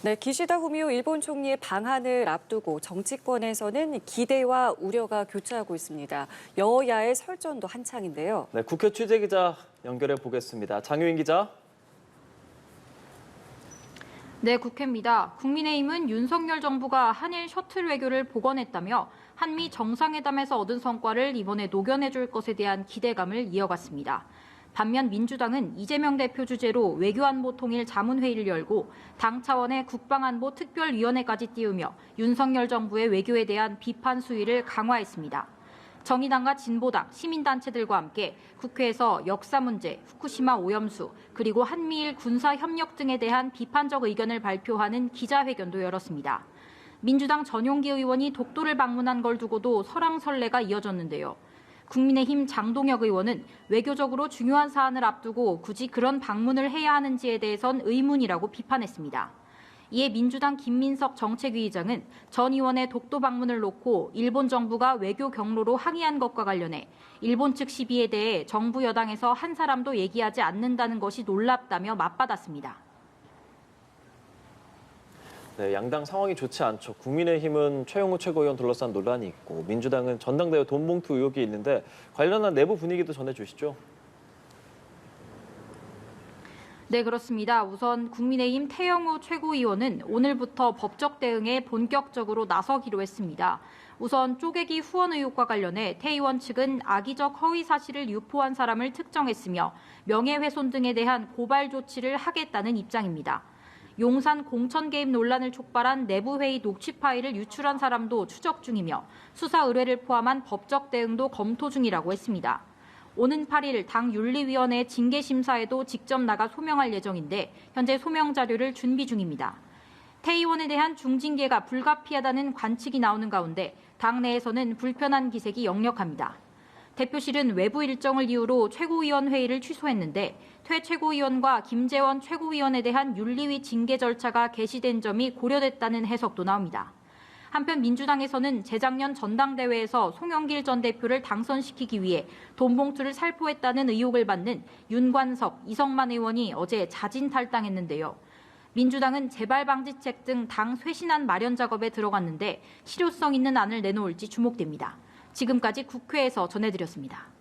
네, 기시다 후미오 일본 총리의 방한을 앞두고 정치권에서는 기대와 우려가 교차하고 있습니다. 여야의 설전도 한창인데요. 네, 국회 취재기자 연결해 보겠습니다. 장효인 기자. 네, 국회입니다. 국민의힘은 윤석열 정부가 한일 셔틀 외교를 복원했다며 한미 정상회담에서 얻은 성과를 이번에 녹여내줄 것에 대한 기대감을 이어갔습니다. 반면 민주당은 이재명 대표 주재로 외교안보 통일 자문회의를 열고 당 차원의 국방안보 특별위원회까지 띄우며 윤석열 정부의 외교에 대한 비판 수위를 강화했습니다. 정의당과 진보당, 시민단체들과 함께 국회에서 역사 문제, 후쿠시마 오염수, 그리고 한미일 군사협력 등에 대한 비판적 의견을 발표하는 기자회견도 열었습니다. 민주당 전용기 의원이 독도를 방문한 걸 두고도 설왕설래가 이어졌는데요. 국민의힘 장동혁 의원은 외교적으로 중요한 사안을 앞두고 굳이 그런 방문을 해야 하는지에 대해선 의문이라고 비판했습니다. 이에 민주당 김민석 정책위 의장은 전 의원의 독도 방문을 놓고 일본 정부가 외교 경로로 항의한 것과 관련해 일본 측 시비에 대해 정부 여당에서 한 사람도 얘기하지 않는다는 것이 놀랍다며 맞받았습니다. 네, 양당 상황이 좋지 않죠. 국민의힘은 최영우 최고위원 둘러싼 논란이 있고 민주당은 전당대회 돈봉투 의혹이 있는데 관련한 내부 분위기도 전해주시죠. 네, 그렇습니다. 우선 국민의힘 태영호 최고위원은 오늘부터 법적 대응에 본격적으로 나서기로 했습니다. 우선 쪼개기 후원 의혹과 관련해 태 의원 측은 악의적 허위 사실을 유포한 사람을 특정했으며 명예훼손 등에 대한 고발 조치를 하겠다는 입장입니다. 용산 공천 개입 논란을 촉발한 내부회의 녹취 파일을 유출한 사람도 추적 중이며 수사 의뢰를 포함한 법적 대응도 검토 중이라고 했습니다. 오는 8일 당 윤리위원회 징계심사에도 직접 나가 소명할 예정인데 현재 소명 자료를 준비 중입니다. 태 의원에 대한 중징계가 불가피하다는 관측이 나오는 가운데 당 내에서는 불편한 기색이 역력합니다. 대표실은 외부 일정을 이유로 최고위원 회의를 취소했는데 퇴 최고위원과 김재원 최고위원에 대한 윤리위 징계 절차가 개시된 점이 고려됐다는 해석도 나옵니다. 한편 민주당에서는 재작년 전당대회에서 송영길 전 대표를 당선시키기 위해 돈봉투를 살포했다는 의혹을 받는 윤관석, 이성만 의원이 어제 자진 탈당했는데요. 민주당은 재발방지책 등 당 쇄신안 마련 작업에 들어갔는데 실효성 있는 안을 내놓을지 주목됩니다. 지금까지 국회에서 전해드렸습니다.